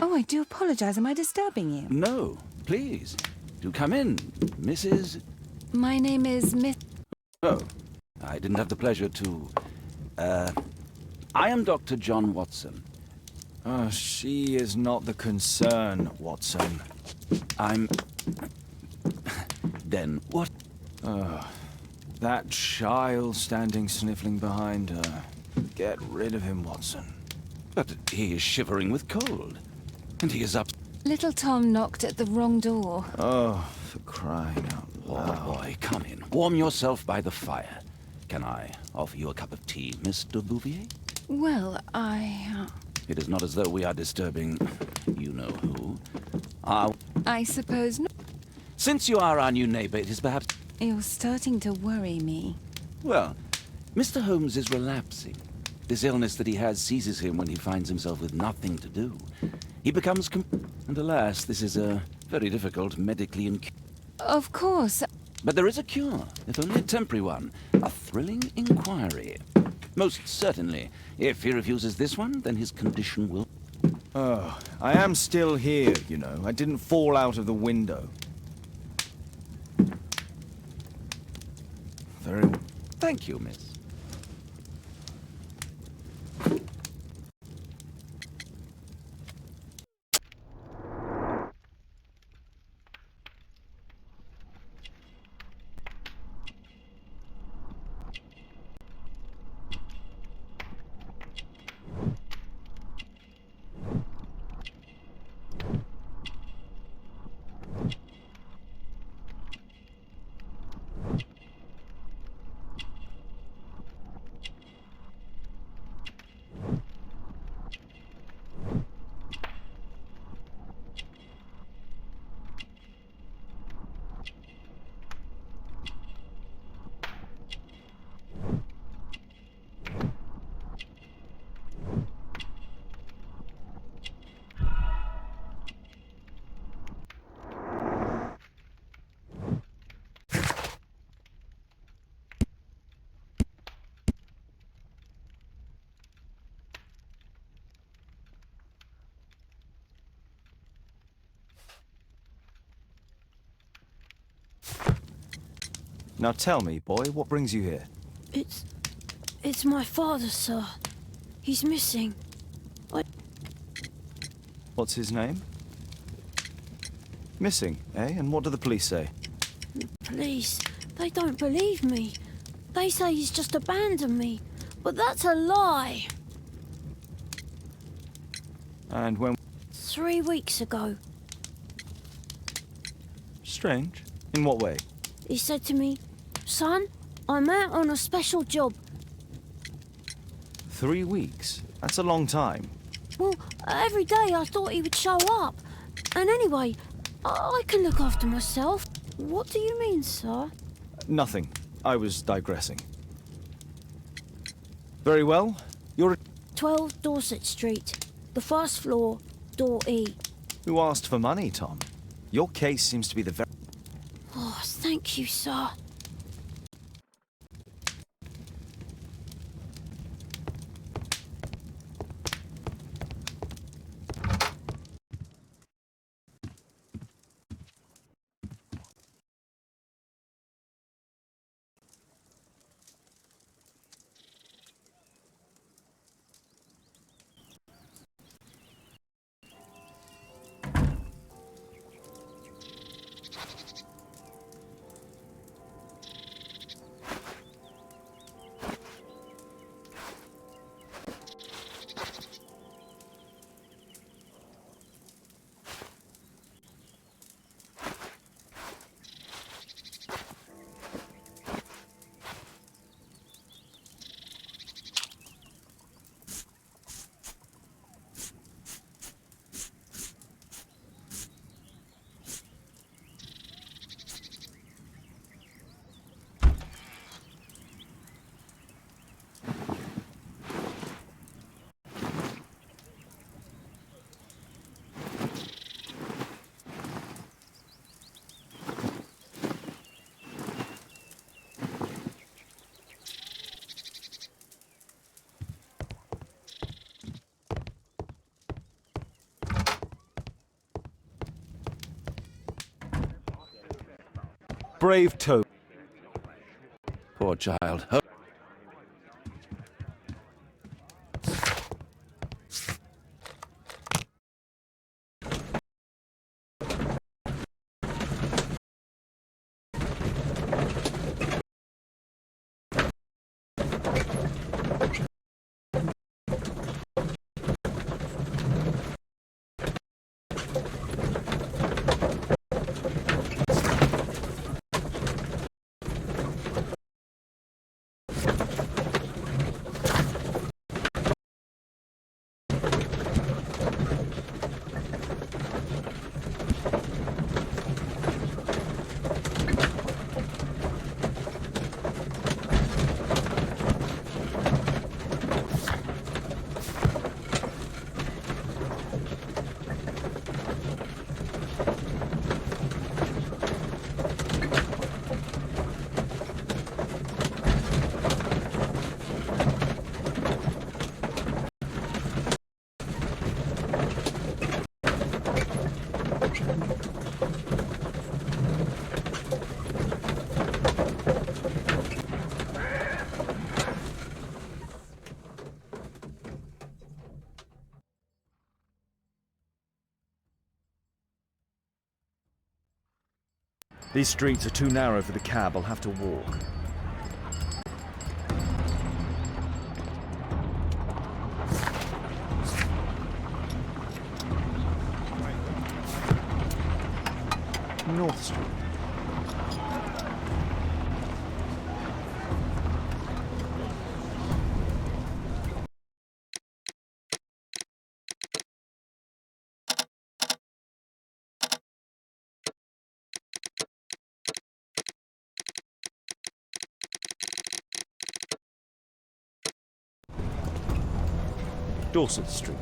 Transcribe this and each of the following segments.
Oh, I do apologize. Am I disturbing you? No, please. Do come in, Mrs. My name is Miss... Oh, I didn't have the pleasure to... I am Dr. John Watson. Oh, she is not the concern, Watson. I'm... Then what? Oh, that child standing sniffling behind her. Get rid of him, Watson. But he is shivering with cold. And he is up... Little Tom knocked at the wrong door. Oh, for crying out loud. Oh, boy, come in. Warm yourself by the fire. Can I offer you a cup of tea, Mr. Bouvier? Well, It is not as though we are disturbing you-know-who. I suppose not. Since you are our new neighbor, it is perhaps... You're starting to worry me. Well, Mr. Holmes is relapsing. This illness that he has seizes him when he finds himself with nothing to do. He becomes and alas, this is a very difficult medically Of course. But there is a cure, if only a temporary one. A thrilling inquiry. Most certainly. If he refuses this one, then his condition will... Oh, I am still here, you know. I didn't fall out of the window. Very well. Thank you, miss. Now tell me, boy, what brings you here? It's my father, sir. He's missing. What's his name? Missing, eh? And what do the police say? Police, they don't believe me. They say he's just abandoned me. But that's a lie. And when... 3 weeks ago. Strange. In what way? He said to me, "Son, I'm out on a special job." 3 weeks? That's a long time. Well, every day I thought he would show up. And anyway, I can look after myself. What do you mean, sir? Nothing. I was digressing. Very well. You're... 12 Dorset Street. The first floor, door E. Who asked for money, Tom? Your case seems to be the very... Oh, thank you, sir. Brave Toad. Poor child. These streets are too narrow for the cab. I'll have to walk. North Street. Dorset Street.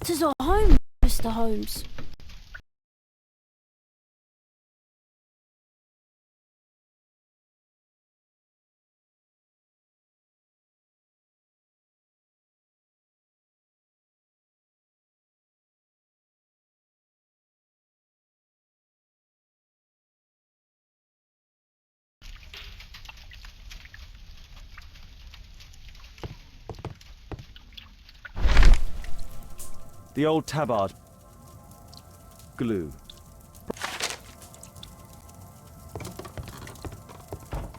Tis our home, Mr. Holmes. The old tabard. Glue.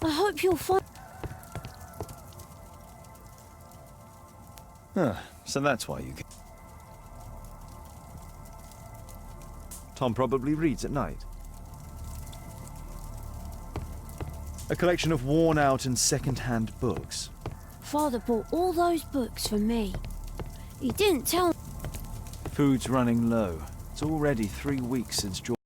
I hope you'll find... So that's why you... Tom probably reads at night. A collection of worn-out and second-hand books. Father bought all those books for me. He didn't tell me. Food's running low. It's already 3 weeks since George...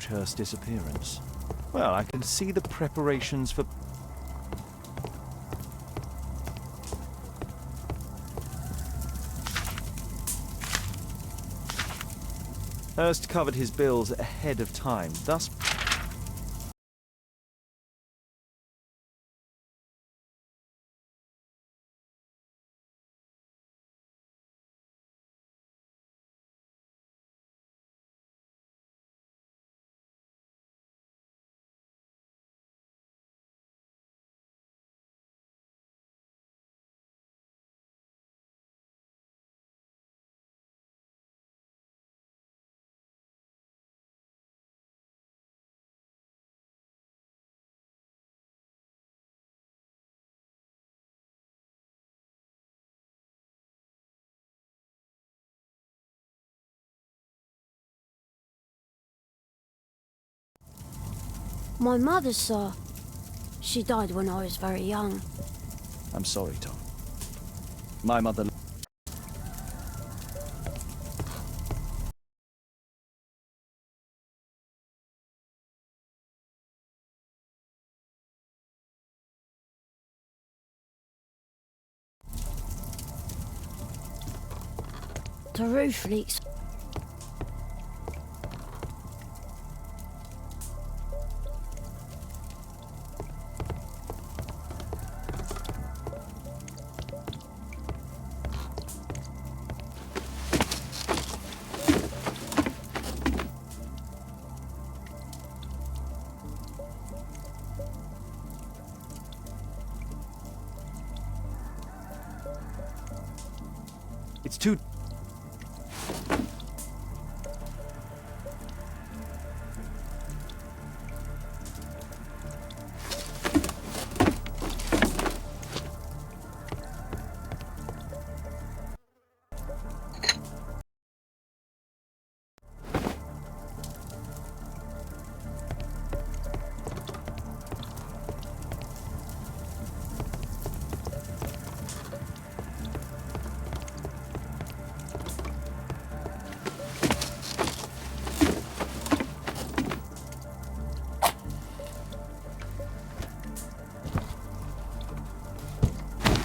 Hurst's disappearance. Well, I can see the preparations for... Hurst covered his bills ahead of time, thus... My mother, sir. She died when I was very young. I'm sorry, Tom. My mother... The roof leaks. It's too...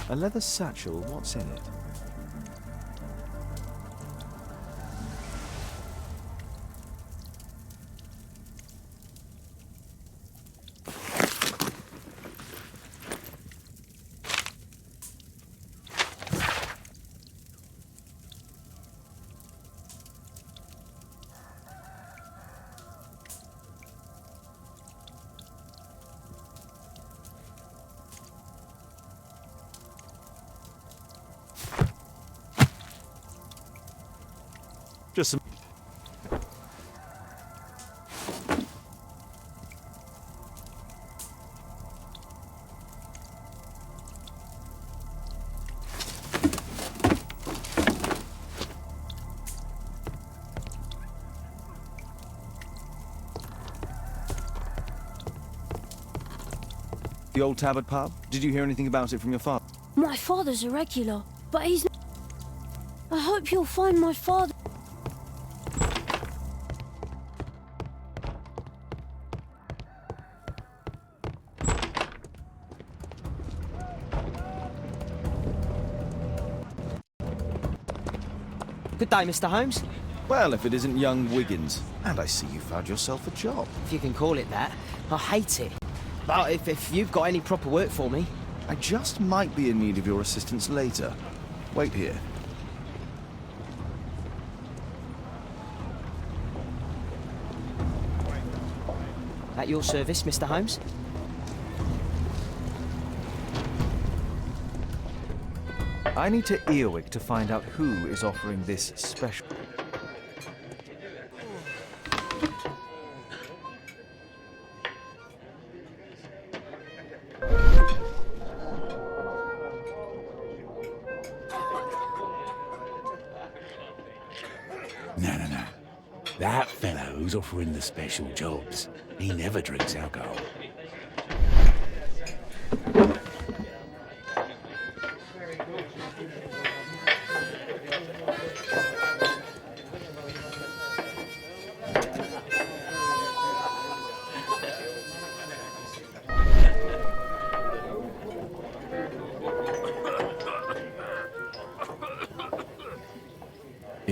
A leather satchel, what's in it? Just some... The old Tabard pub? Did you hear anything about it from your father? My father's a regular, but he's... I hope you'll find my father. Good day, Mr. Holmes. Well, if it isn't young Wiggins. And I see you found yourself a job. If you can call it that. I hate it. But if you've got any proper work for me... I just might be in need of your assistance later. Wait here. At your service, Mr. Holmes. I need to Earwig to find out who is offering this special... No. That fellow who's offering the special jobs, he never drinks alcohol.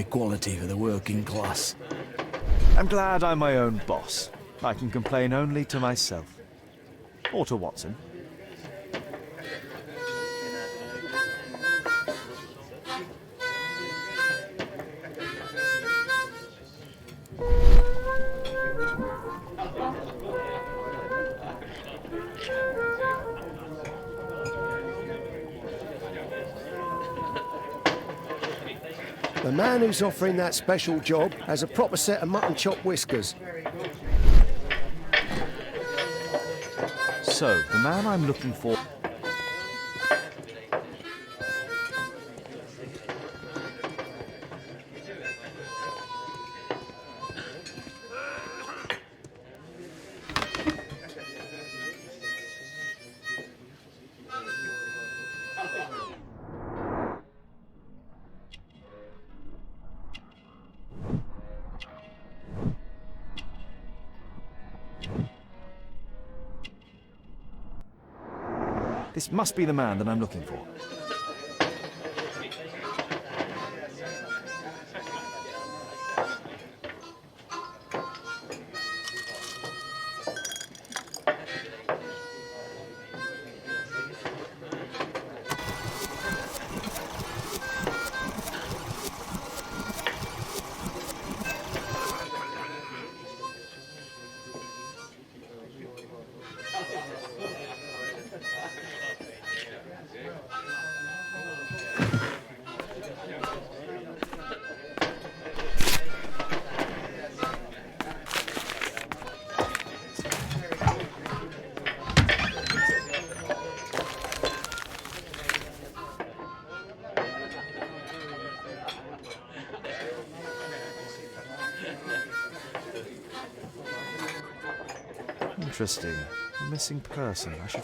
Equality for the working class. I'm glad I'm my own boss. I can complain only to myself. Or to Watson. The man who's offering that special job has a proper set of mutton chop whiskers. So, the man I'm looking for... This must be the man that I'm looking for. Interesting. A missing person. I should...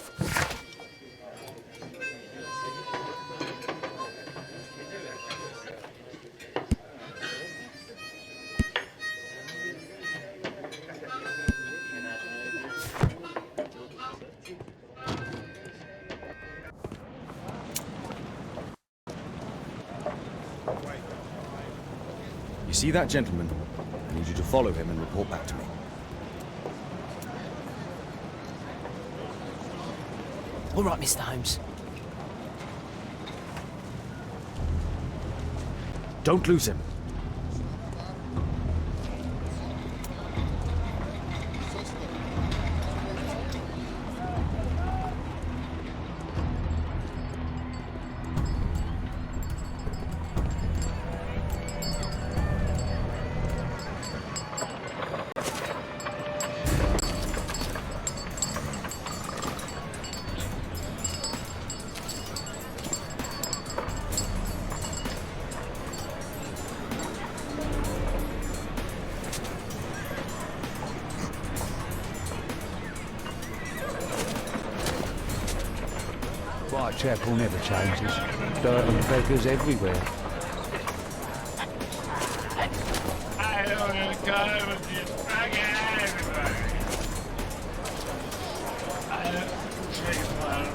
You see that gentleman? I need you to follow him and report back to me. All right, Mr. Holmes. Don't lose him. Whitechapel never changes. Dirt and beggars everywhere. I don't want to go with this fucking everybody. I don't drink one.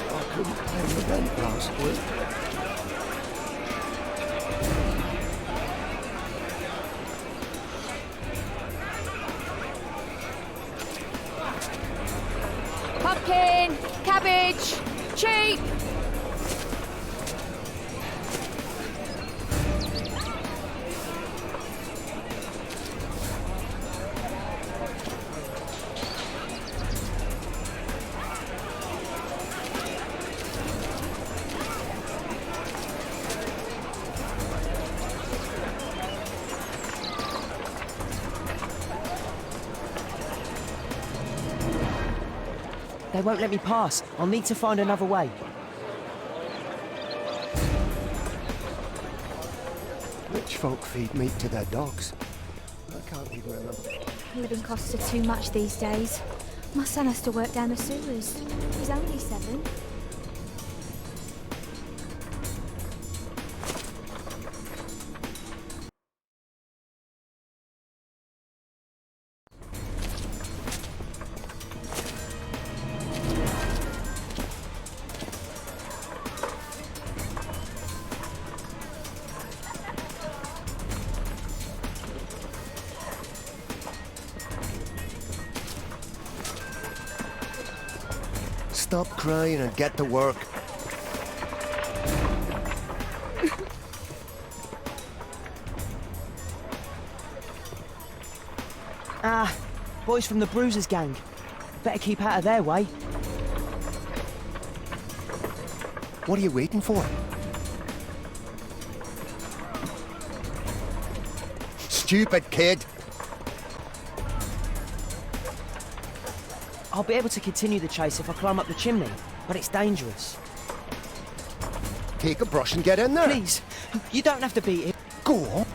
I couldn't pay the rent last week. Pumpkin, cabbage, cheap. They won't let me pass. I'll need to find another way. Rich folk feed meat to their dogs. I can't even remember. Living costs are too much these days. My son has to work down the sewers. He's only 7. stop crying and get to work. Ah, boys from the Bruisers gang. Better keep out of their way. What are you waiting for? Stupid kid! I'll be able to continue the chase if I climb up the chimney, but it's dangerous. Take a brush and get in there. Please, you don't have to beat him. Go on.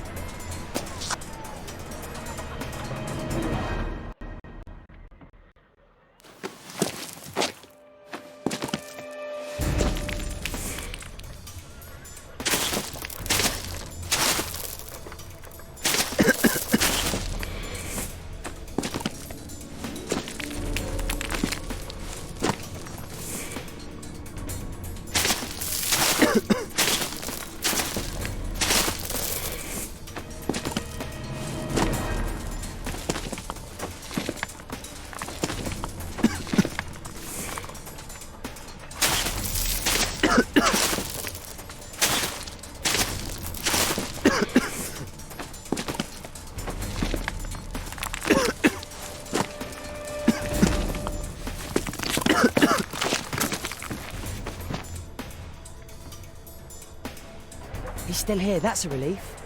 He's still here, that's a relief.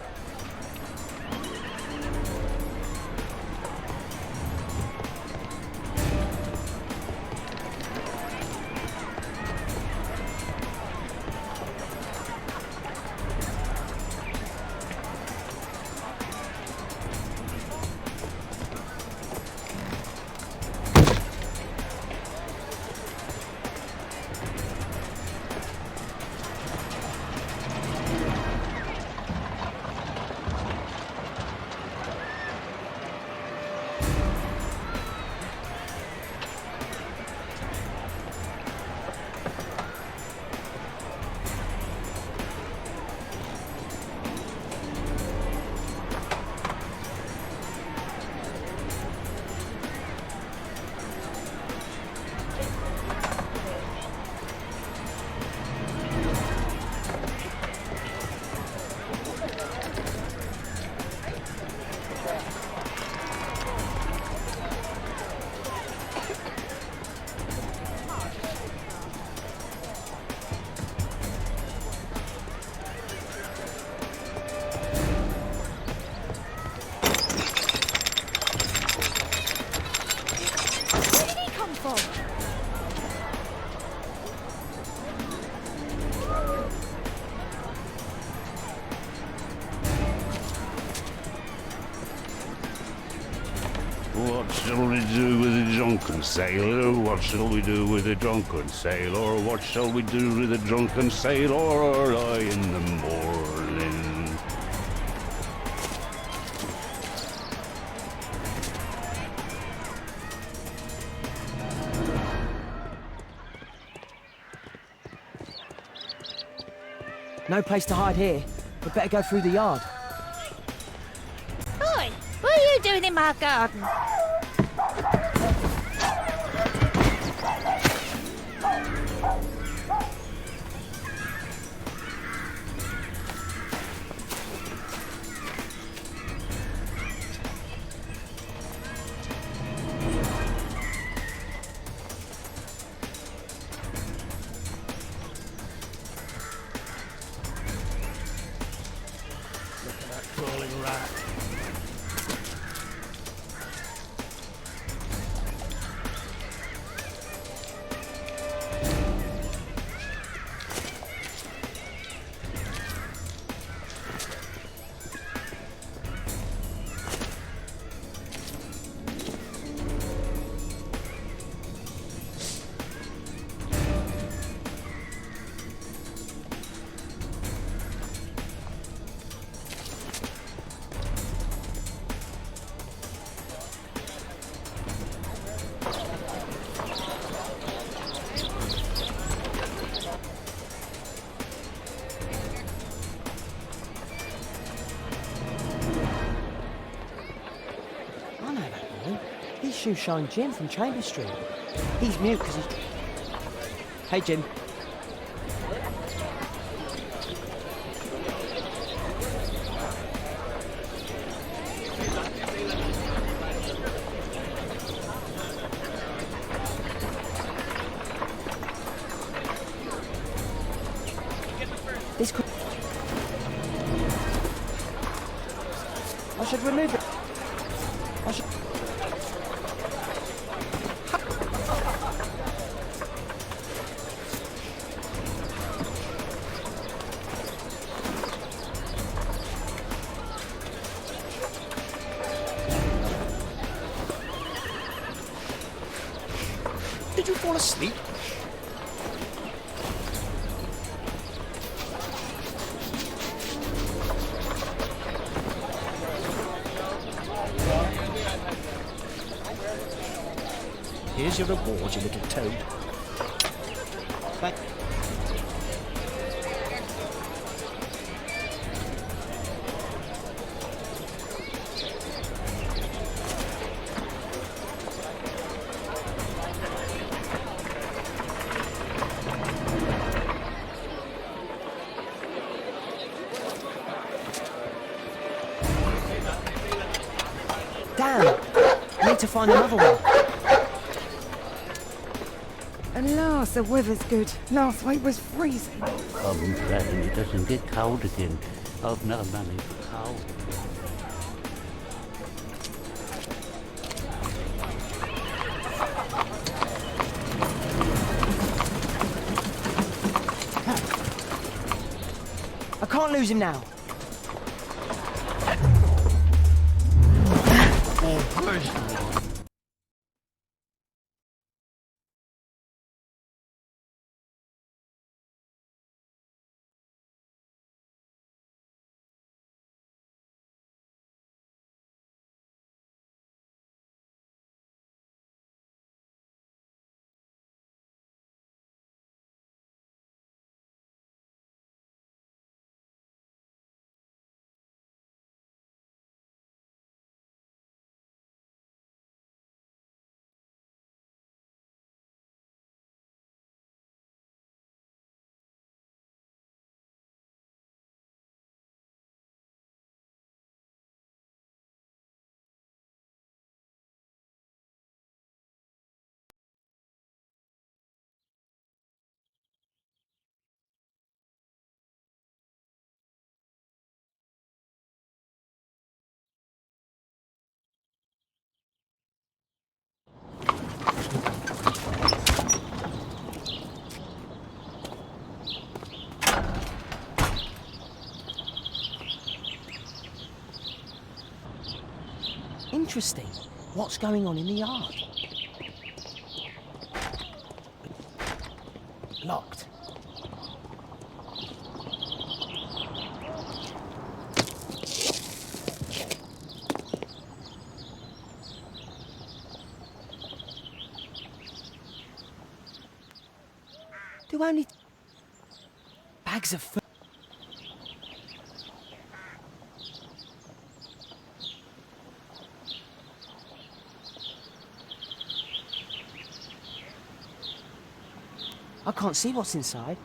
What shall we do with a drunken sailor? What shall we do with a drunken sailor? What shall we do with a drunken sailor early in the morning? No place to hide here. We'd better go through the yard. Oi, what are you doing in my garden? Crawling rat. I know that boy. He's Shoeshine Jim from Chamber Street. He's mute because he's... Hey, Jim. This could... I should remove it. I should... Did you fall asleep? Here's your reward, you little toad. Thank... Damn! I need to find another one. At last, the weather's good. Last week was freezing. Come, Fran, it doesn't get cold again. I've no money for coal. I can't lose him now. Interesting. What's going on in the yard? Locked. Do only bags of food? I can't see what's inside.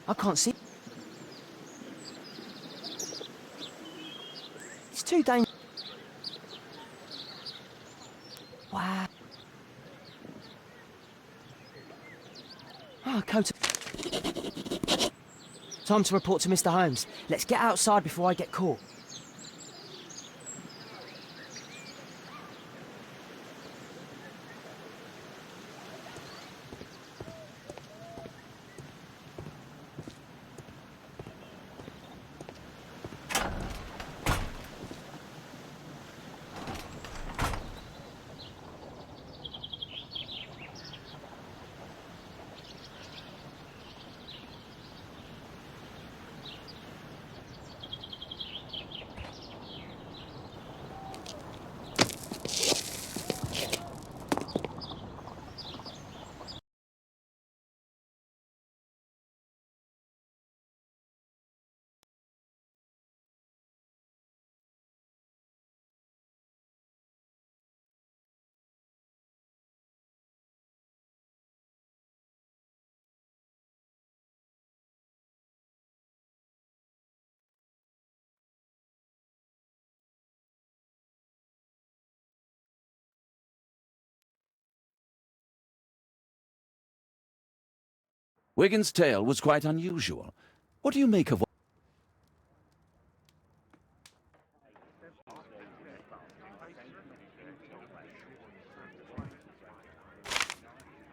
I can't see. It's too dangerous. Wow. Ah, coat. Time to report to Mr. Holmes. Let's get outside before I get caught. Wigan's tale was quite unusual. What do you make of...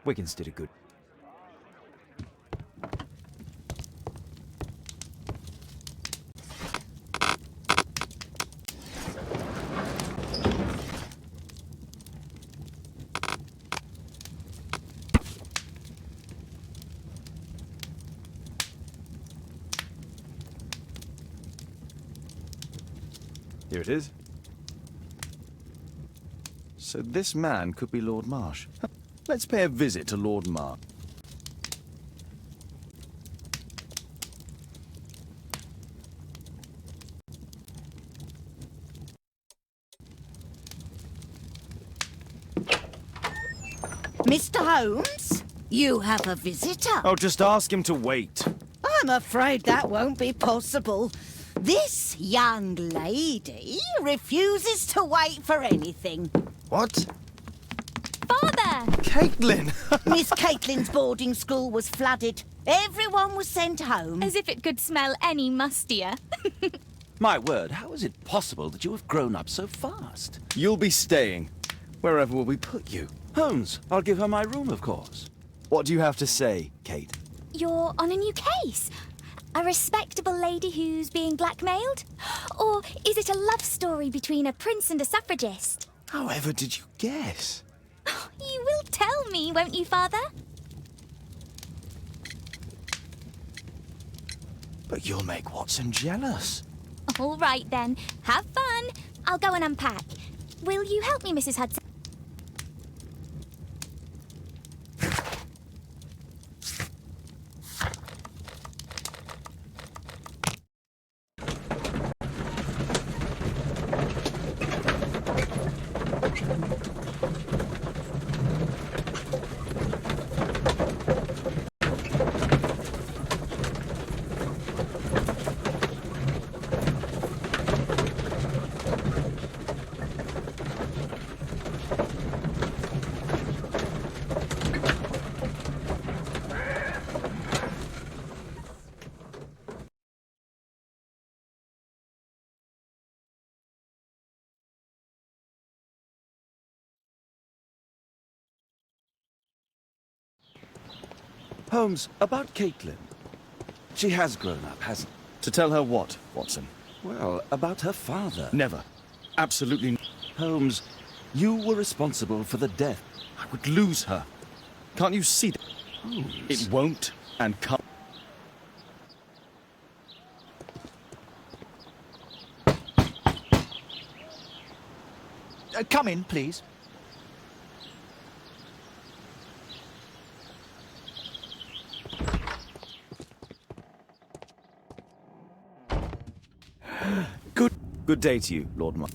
Wiggins did a good... Here it is. So this man could be Lord Marsh. Let's pay a visit to Lord Marsh. Mr. Holmes, you have a visitor. Oh, just ask him to wait. I'm afraid that won't be possible. This young lady refuses to wait for anything. What? Father! Caitlin! Miss Caitlin's boarding school was flooded. Everyone was sent home. As if it could smell any mustier. My word, how is it possible that you have grown up so fast? You'll be staying. Wherever will we put you? Holmes, I'll give her my room, of course. What do you have to say, Kate? You're on a new case. A respectable lady who's being blackmailed? Or is it a love story between a prince and a suffragist? However did you guess? You will tell me, won't you, Father? But you'll make Watson jealous. All right, then. Have fun. I'll go and unpack. Will you help me, Mrs. Hudson? Holmes, about Caitlin. She has grown up, hasn't To tell her what, Watson? Well, about her father. Never. Absolutely n- Holmes, you were responsible for the death. I would lose her. Can't you see that? Holmes. It won't and can't. Come in, please. Good day to you, Lord Marsh.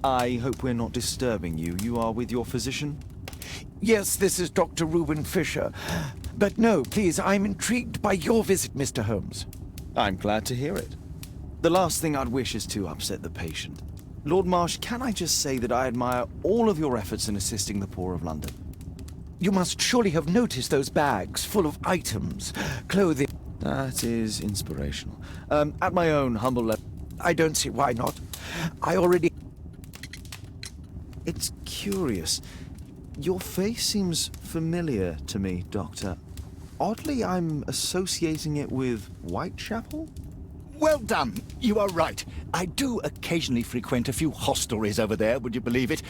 I hope we're not disturbing you. You are with your physician? Yes, this is Dr. Reuben Fisher. But no, please, I'm intrigued by your visit, Mr. Holmes. I'm glad to hear it. The last thing I'd wish is to upset the patient. Lord Marsh, can I just say that I admire all of your efforts in assisting the poor of London? You must surely have noticed those bags full of items, clothing. That is inspirational. At my own humble level, I don't see why not. I already... it's curious. Your face seems familiar to me, Doctor. Oddly, I'm associating it with Whitechapel? Well done. You are right. I do occasionally frequent a few hostelries over there, would you believe it?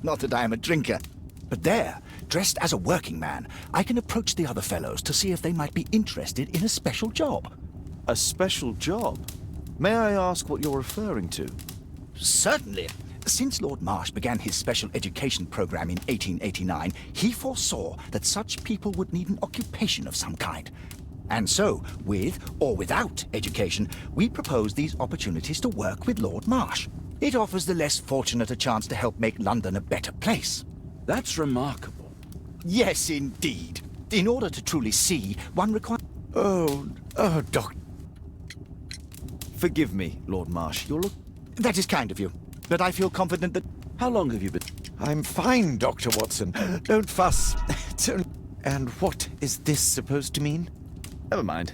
Not that I am a drinker. But there, dressed as a working man, I can approach the other fellows to see if they might be interested in a special job. A special job? May I ask what you're referring to? Certainly. Since Lord Marsh began his special education program in 1889, he foresaw that such people would need an occupation of some kind. And so, with or without education, we propose these opportunities to work with Lord Marsh. It offers the less fortunate a chance to help make London a better place. That's remarkable. Yes, indeed. In order to truly see, one requires... Oh, Doctor. Forgive me, Lord Marsh. You're That is kind of you. But I feel confident that... How long have you been... I'm fine, Dr. Watson. Don't fuss. And what is this supposed to mean? Never mind.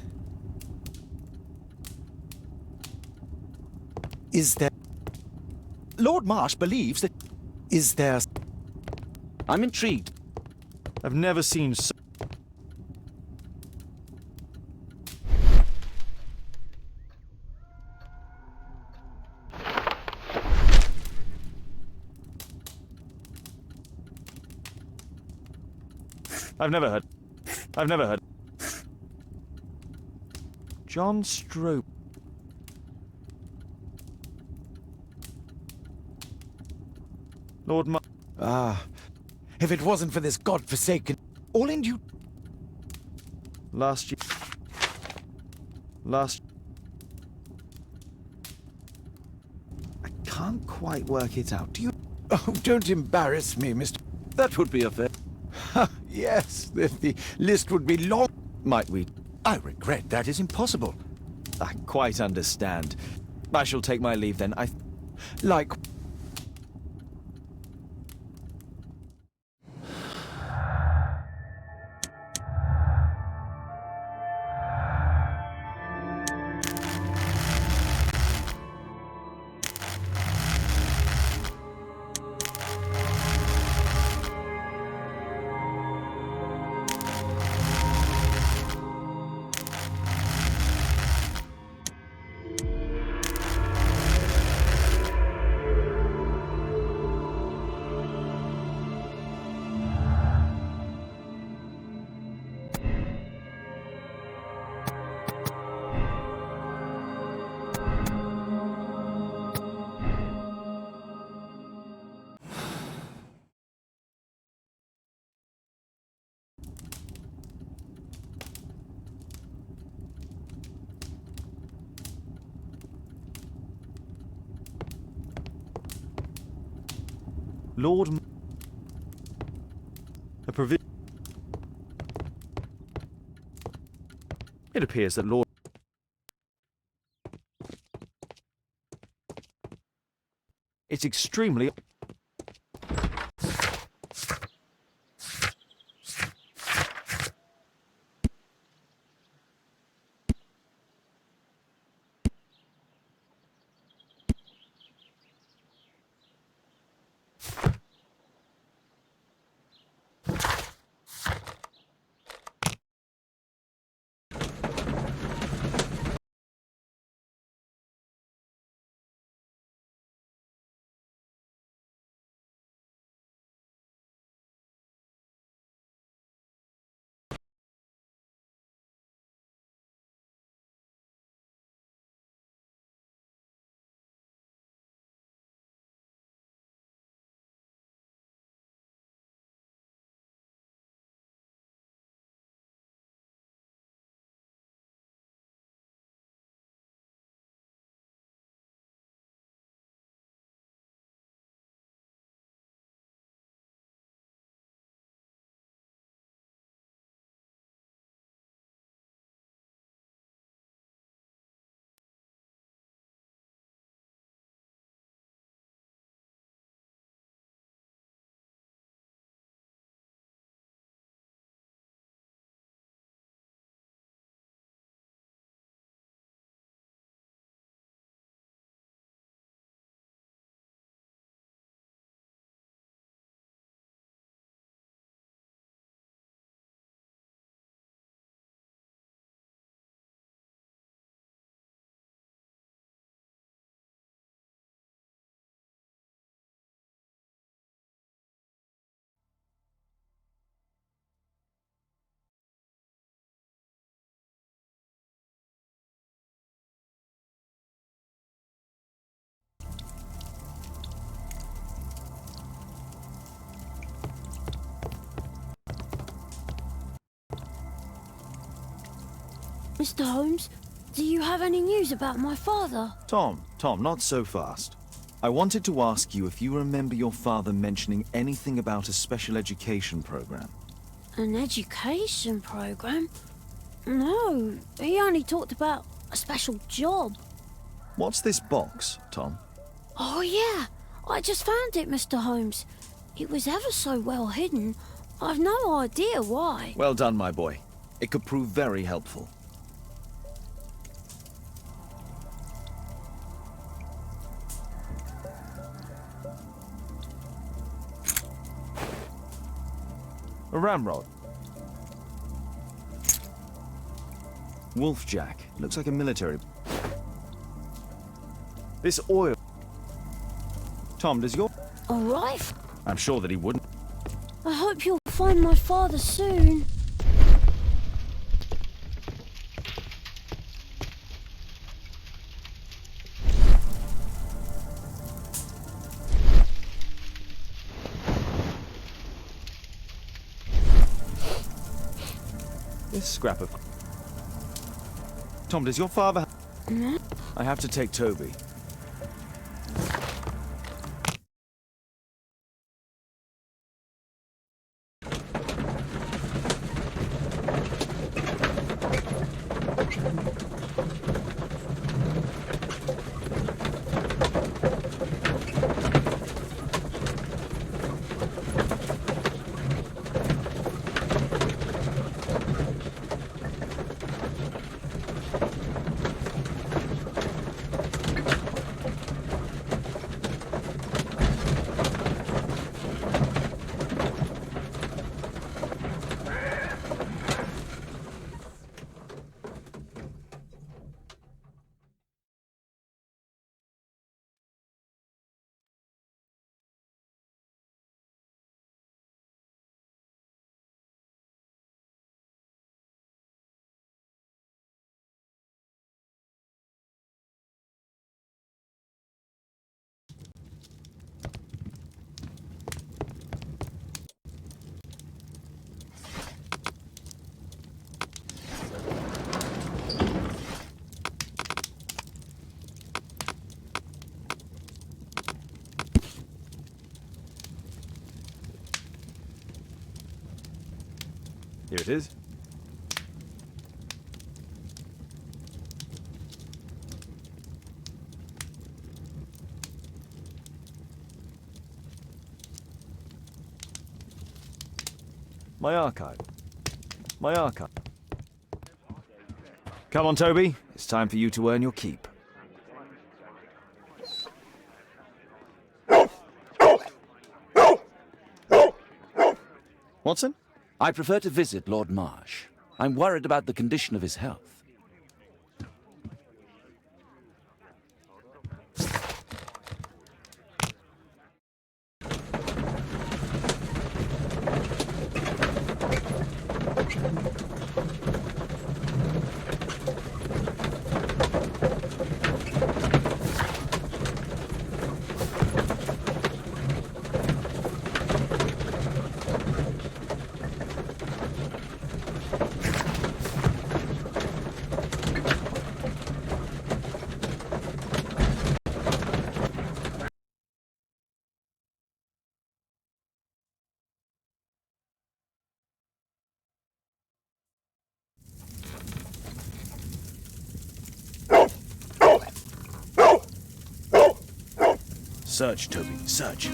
Is there... Lord Marsh believes that... Is there... I'm intrigued. I've never seen so... I've never heard. John Strope. Lord Mar... Ah, if it wasn't for this godforsaken... All in due... Last year... I can't quite work it out. Do you... Oh, don't embarrass me, Mr... That would be a fair... Yes, the list would be long. Might we... I regret that is impossible. I quite understand. I shall take my leave then. Like... Lord... A provision... It appears that Lord... It's extremely... Mr. Holmes, do you have any news about my father? Tom, not so fast. I wanted to ask you if you remember your father mentioning anything about a special education program. An education program? No, he only talked about a special job. What's this box, Tom? Oh yeah, I just found it, Mr. Holmes. It was ever so well hidden. I've no idea why. Well done, my boy. It could prove very helpful. A ramrod. Wolfjack. Looks like a military. This oil. Tom, does your... A rifle? I'm sure that he wouldn't. I hope you'll find my father soon. This scrap of... Tom, does your father... No. I have to take Toby. Here it is. My archive. My archive. Come on, Toby. It's time for you to earn your keep. Watson? I prefer to visit Lord Marsh. I'm worried about the condition of his health. Search, Toby, search.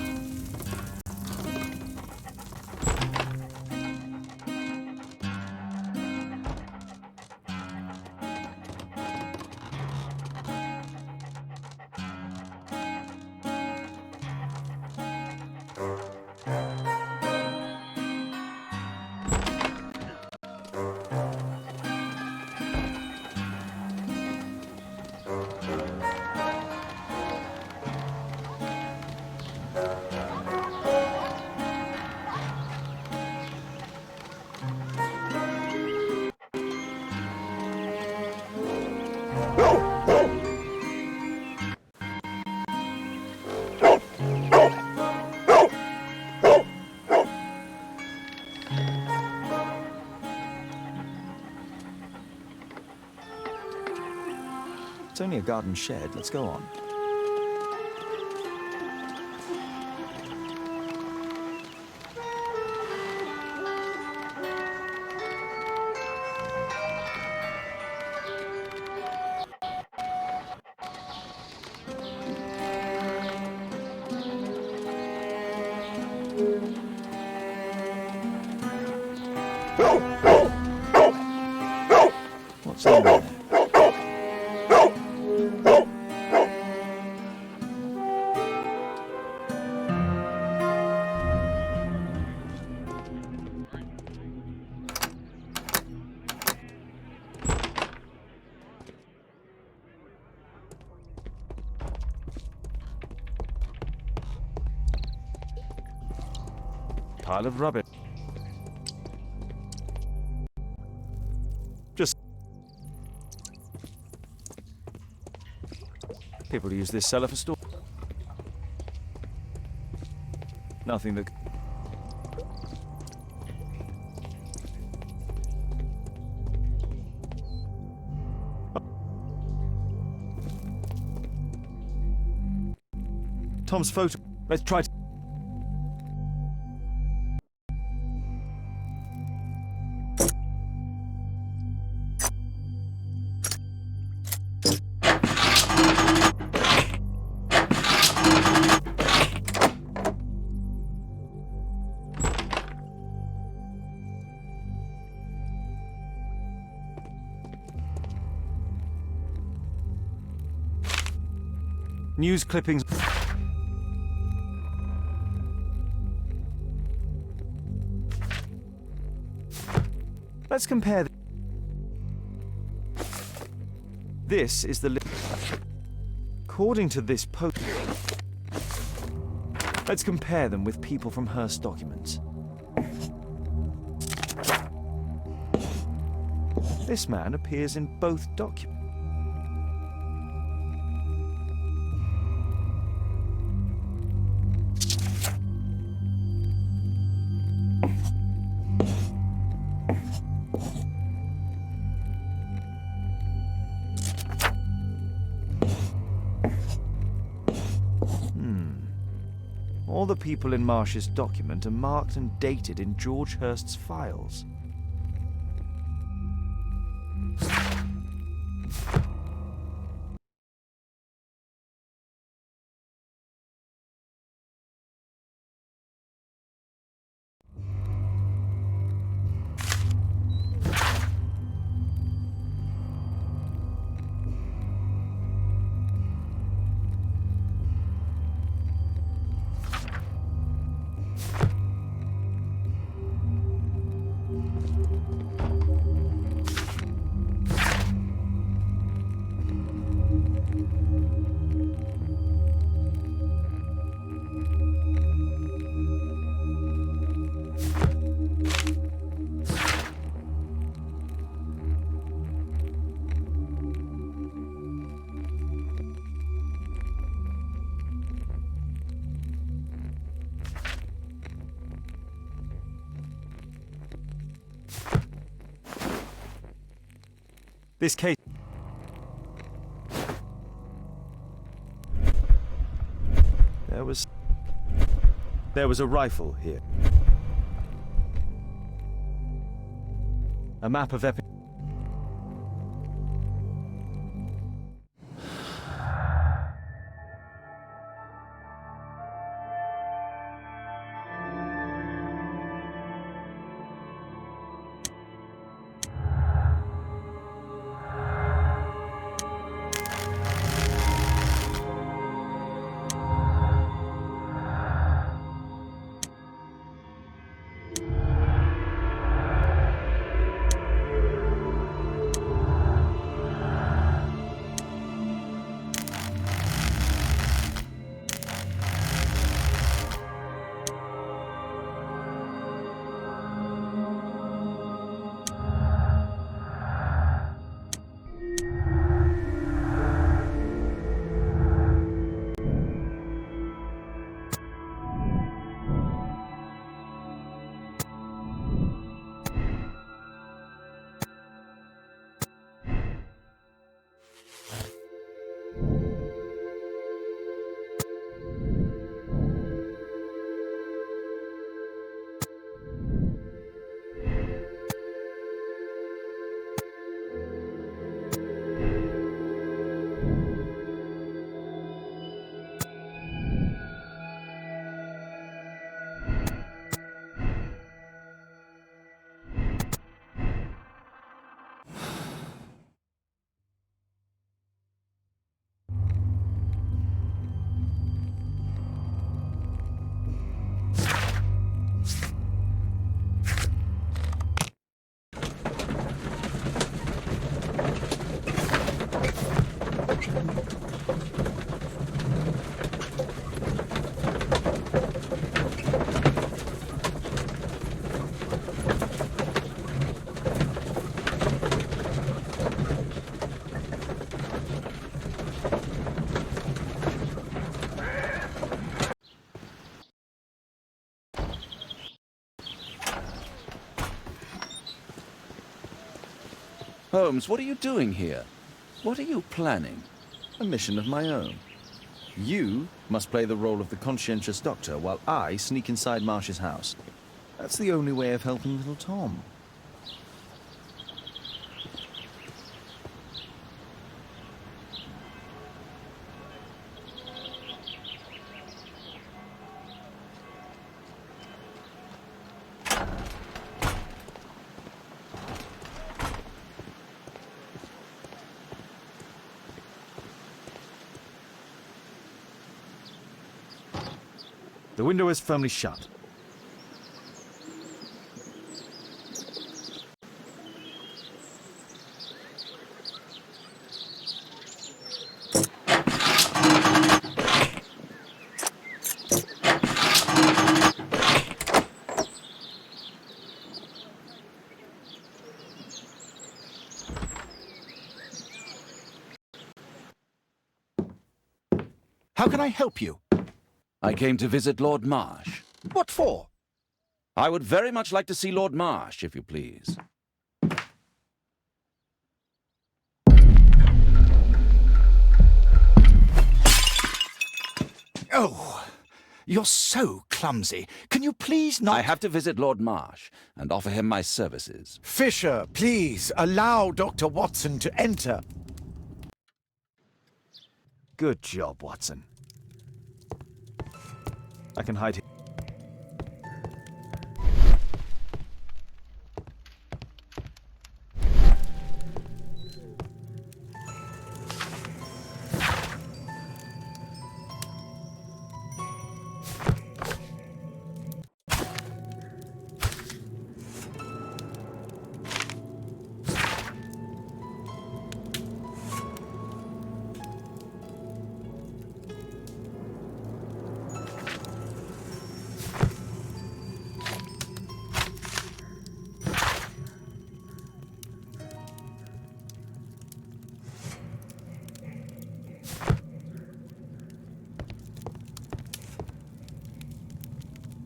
It's only a garden shed. Let's go on. What's in there? Pile of rubbish. Just people use this cellar for store. Nothing that. Tom's photo. Let's try to. News clippings. Let's compare. This is the. According to this post. Let's compare them with people from Hearst documents. This man appears in both documents. All the people in Marsh's document are marked and dated in George Hearst's files. This case. There was a rifle here. A map of Epic. Holmes, what are you doing here? What are you planning? A mission of my own. You must play the role of the conscientious doctor while I sneak inside Marsh's house. That's the only way of helping little Tom. The window is firmly shut. How can I help you? I came to visit Lord Marsh. What for? I would very much like to see Lord Marsh, if you please. Oh, you're so clumsy. Can you please not... I have to visit Lord Marsh and offer him my services. Fisher, please allow Dr. Watson to enter. Good job, Watson. I can hide here.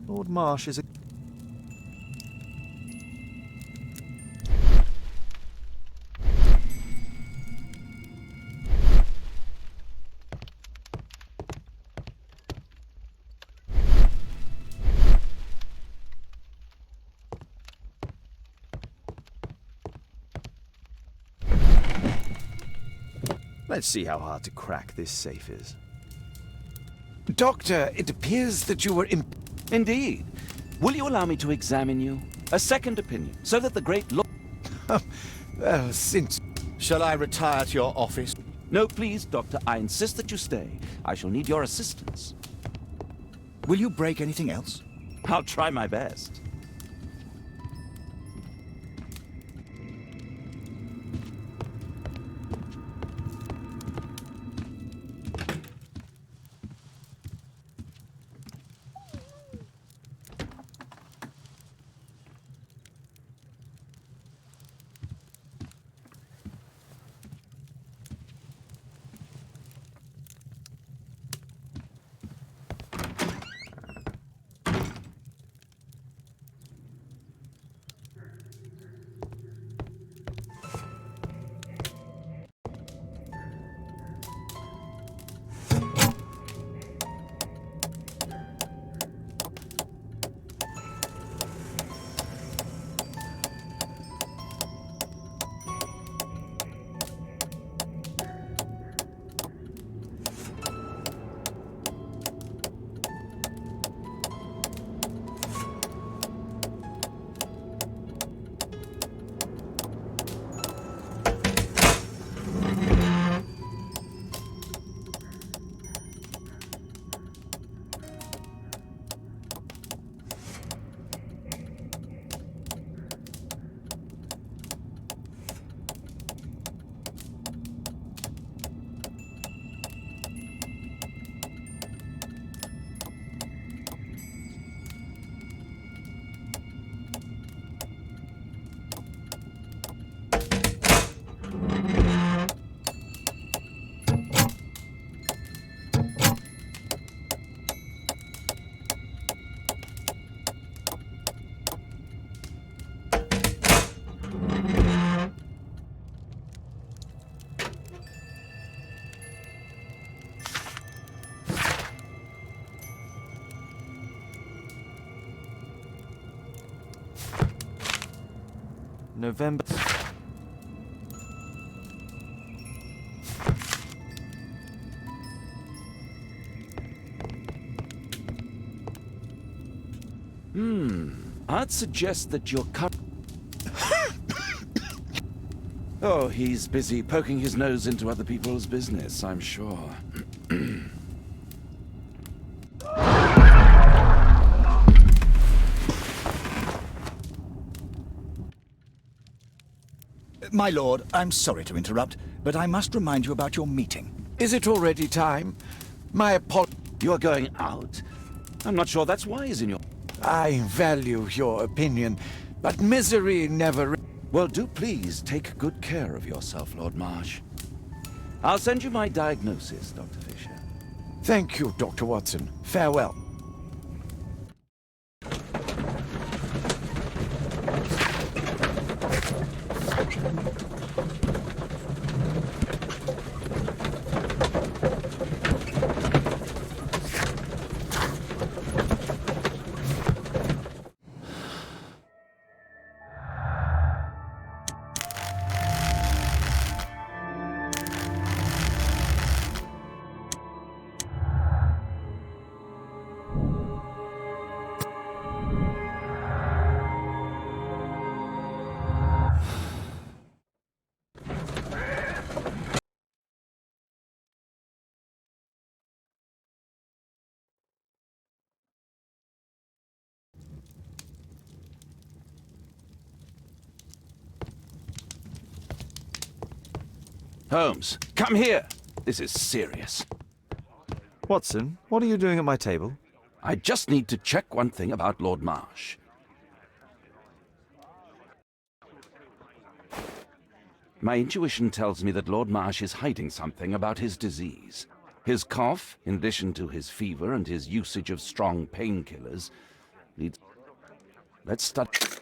Lord Marsh is a... Let's see how hard to crack this safe is. Doctor, it appears that you were Indeed. Will you allow me to examine you? A second opinion, so that the great Lord... Well, since... Shall I retire to your office? No, please, Doctor. I insist that you stay. I shall need your assistance. Will you break anything else? I'll try my best. November. I'd suggest that you're cut. Oh, he's busy poking his nose into other people's business, I'm sure. My lord, I'm sorry to interrupt, but I must remind you about your meeting. Is it already time? My apologies. You're going out? I'm not sure that's wise in your... I value your opinion, but misery never... Well, do please take good care of yourself, Lord Marsh. I'll send you my diagnosis, Dr. Fisher. Thank you, Dr. Watson. Farewell. Holmes, come here. This is serious. Watson, what are you doing at my table? I just need to check one thing about Lord Marsh. My intuition tells me that Lord Marsh is hiding something about his disease. His cough, in addition to his fever and his usage of strong painkillers, leads... Let's start...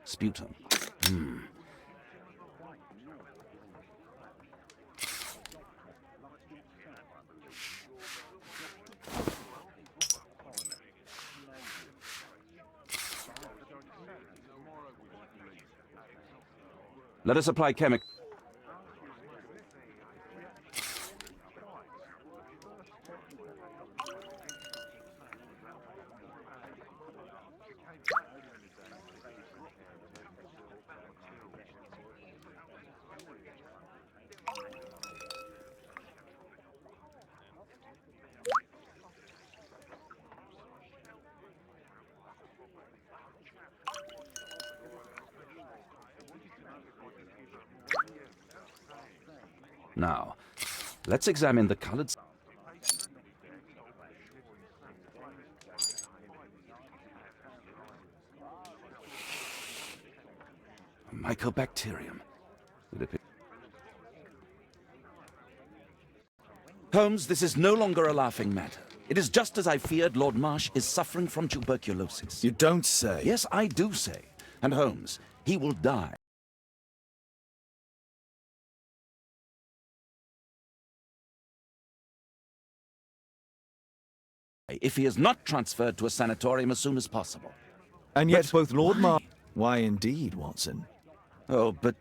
Sputum. Let us apply chemical. Now, let's examine the colored... Mycobacterium. Holmes, this is no longer a laughing matter. It is just as I feared. Lord Marsh is suffering from tuberculosis. You don't say. Yes, I do say. And Holmes, he will die. If he is not transferred to a sanatorium as soon as possible. And yet both Lord why? Marsh... Why indeed, Watson? Oh, but...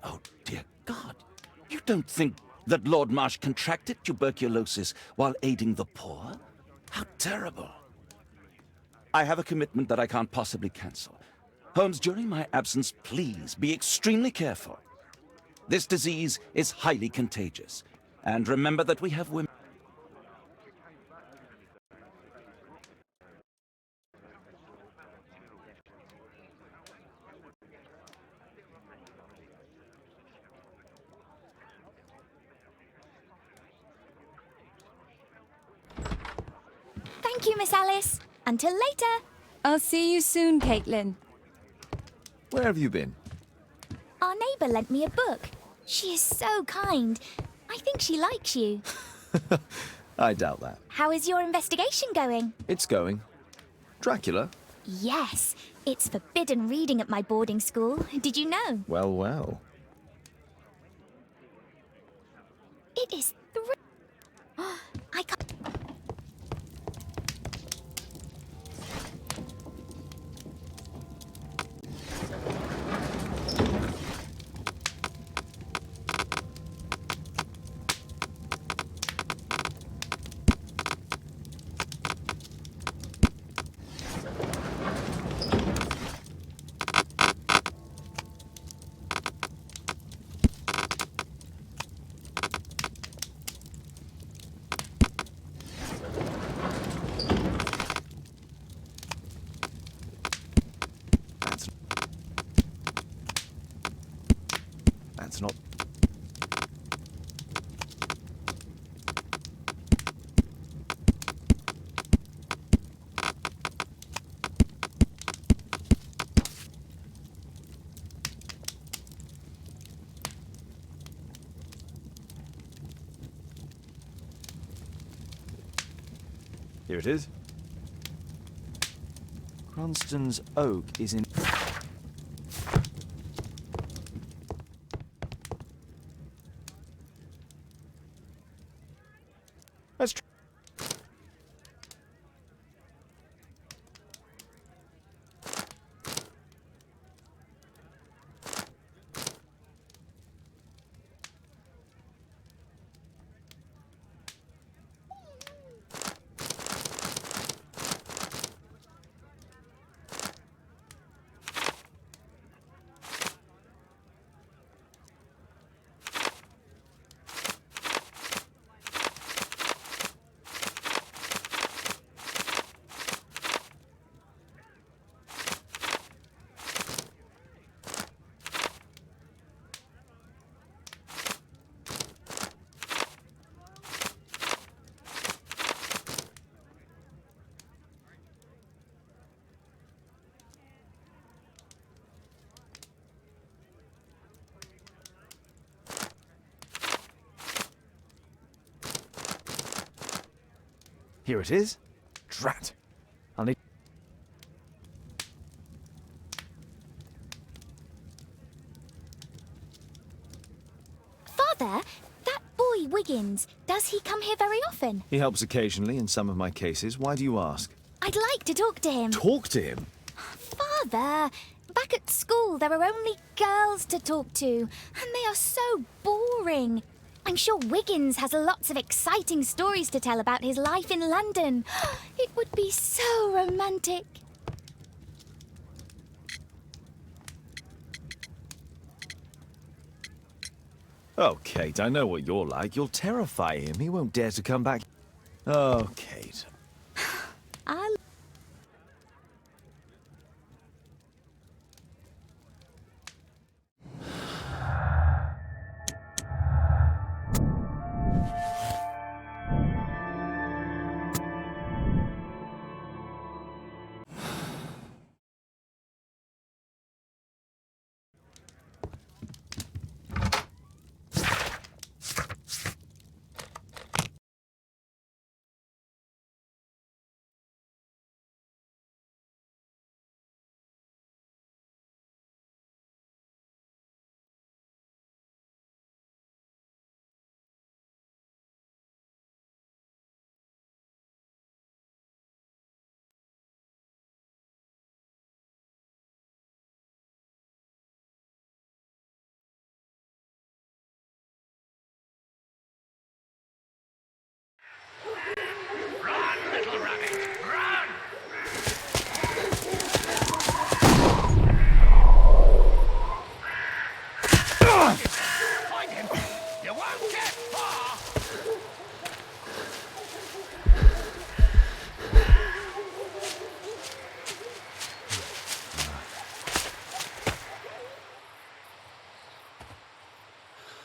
Oh, dear God. You don't think that Lord Marsh contracted tuberculosis while aiding the poor? How terrible. I have a commitment that I can't possibly cancel. Holmes, during my absence, please be extremely careful. This disease is highly contagious. And remember that we have women... Thank you, Miss Alice. Until later. I'll see you soon, Caitlin. Where have you been? Our neighbour lent me a book. She is so kind. I think she likes you. I doubt that. How is your investigation going? It's going. Dracula? Yes, it's forbidden reading at my boarding school. Did you know? Well, well. It is I can't... Here it is. Cranston's Oak is in... Let's try... Here it is. Drat. I'll need... Father, that boy Wiggins, does he come here very often? He helps occasionally in some of my cases. Why do you ask? I'd like to talk to him. Talk to him? Father, back at school there are only girls to talk to, and they are so boring. I'm sure Wiggins has lots of exciting stories to tell about his life in London. It would be so romantic. Oh, Kate, I know what you're like. You'll terrify him. He won't dare to come back. Oh, Kate. I'll...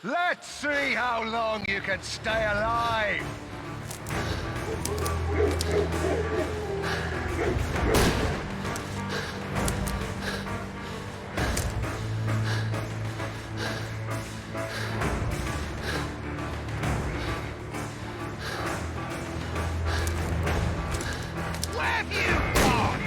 Let's see how long you can stay alive! Where have you gone?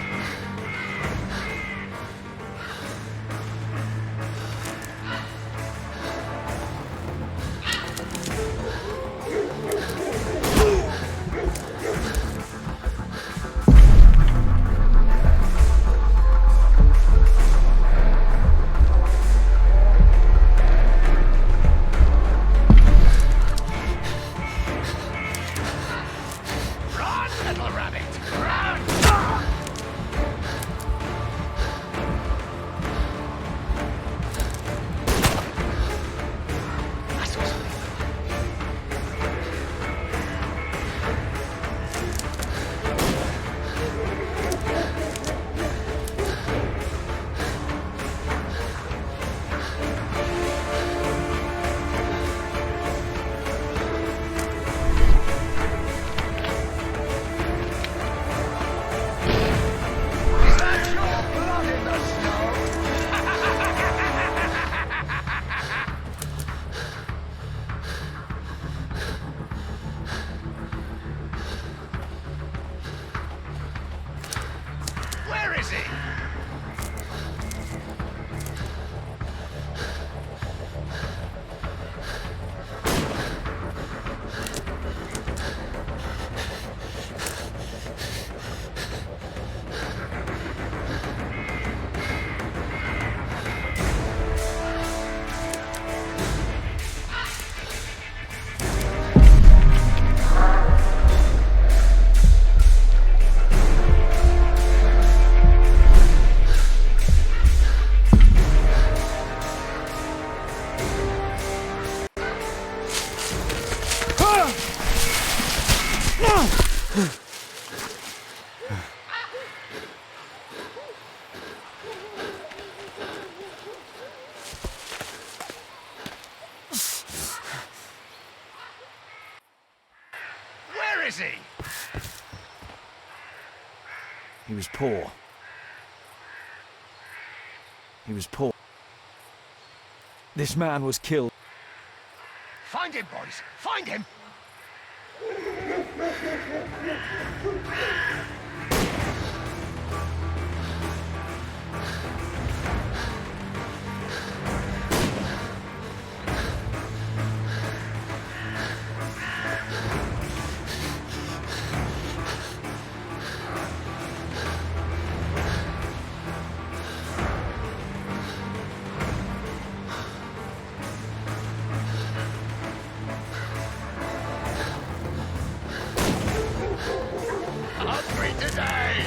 Where is he? He was poor. He was poor. This man was killed. Find him, boys! Find him! Hungry today!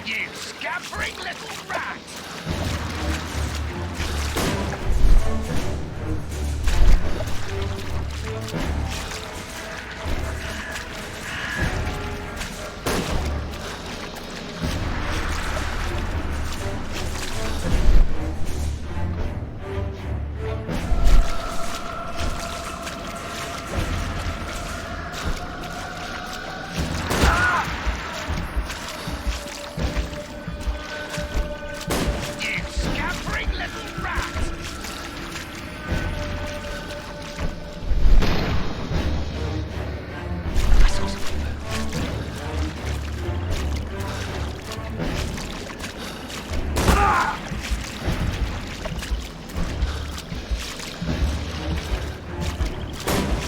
You scampering little rat! You scampering little rat!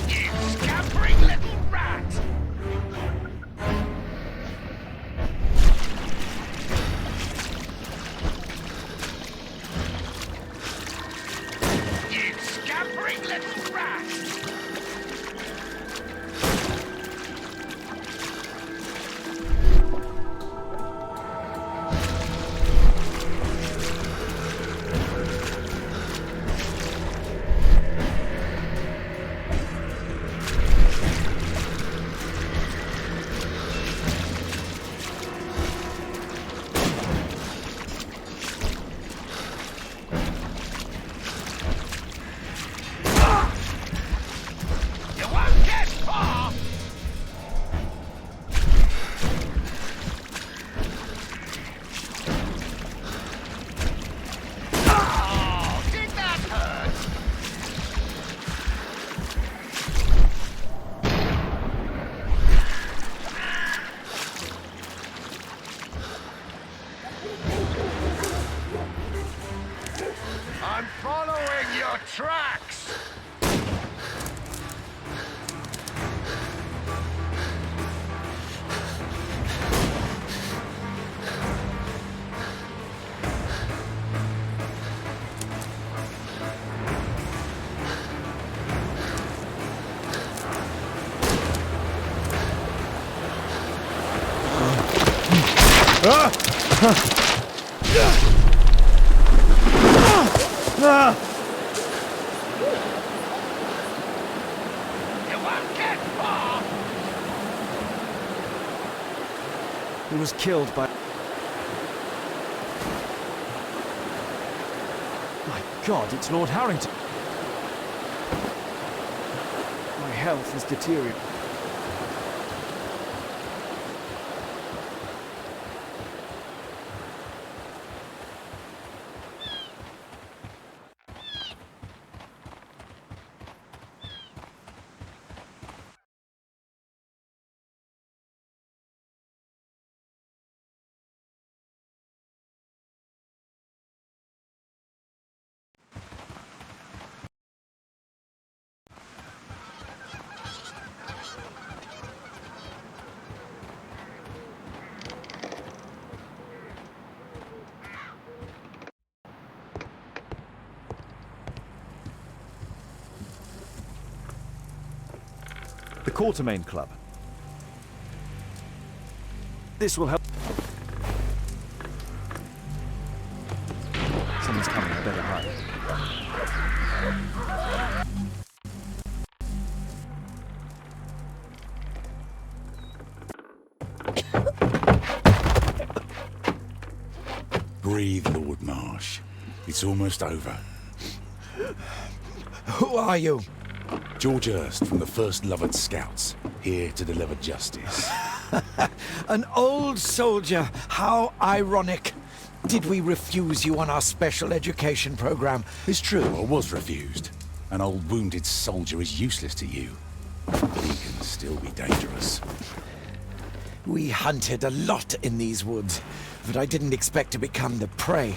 You scampering little rat! You scampering little rat! You won't get far! Oh, did that hurt? I'm following your tracks! You won't get far! He was killed by... My God, it's Lord Harrington. My health is deteriorating. The Quartermain Club. This will help. Someone's coming, I better hide. Breathe, Lord Marsh. It's almost over. Who are you? George Hurst from the 1st Lovered Scouts, here to deliver justice. An old soldier. How ironic. Did we refuse you on our special education program? It's true, I was refused. An old wounded soldier is useless to you, but he can still be dangerous. We hunted a lot in these woods, but I didn't expect to become the prey.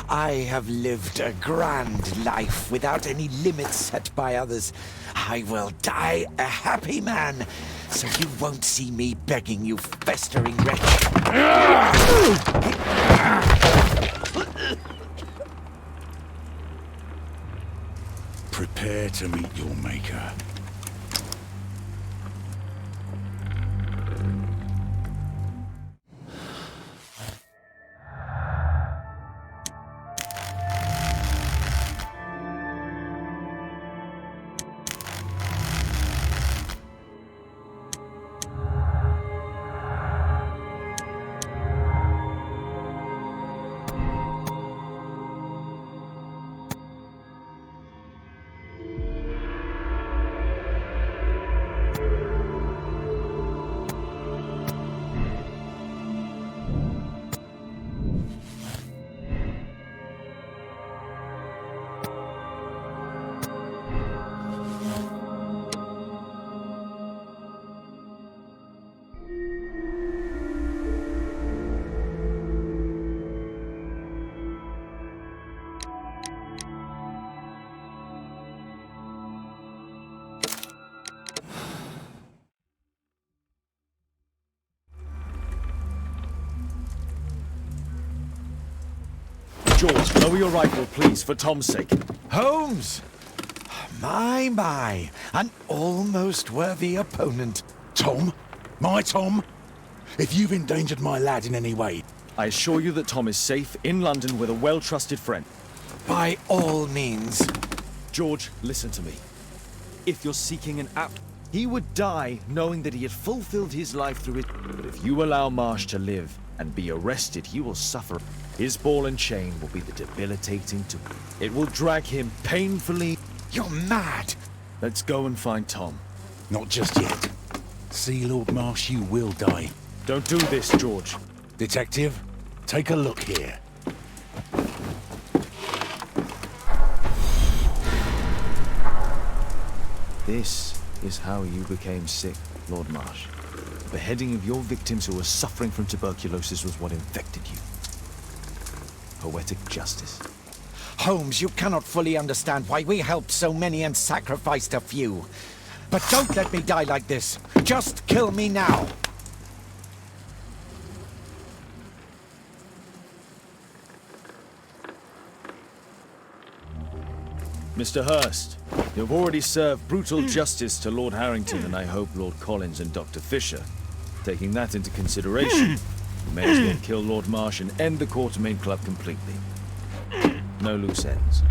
I have lived a grand life without any limits set by others. I will die a happy man, so you won't see me begging you festering wretch. Prepare to meet your maker. George, lower your rifle, please, for Tom's sake. Holmes! My, an almost worthy opponent. Tom? My Tom? If you've endangered my lad in any way... I assure you that Tom is safe in London with a well-trusted friend. By all means. George, listen to me. If you're seeking an apt... He would die knowing that he had fulfilled his life through it. But if you allow Marsh to live and be arrested, he will suffer. His ball and chain will be the debilitating tool. It will drag him painfully. You're mad! Let's go and find Tom. Not just yet. See, Lord Marsh, you will die. Don't do this, George. Detective, take a look here. This is how you became sick, Lord Marsh. The beheading of your victims who were suffering from tuberculosis was what infected you. Poetic justice. Holmes, you cannot fully understand why we helped so many and sacrificed a few. But don't let me die like this. Just kill me now. Mr. Hurst, you have already served brutal justice to Lord Harrington and I hope Lord Collins and Dr. Fisher. Taking that into consideration, you may as well kill Lord Marsh and end the Quartermain Club completely. No loose ends.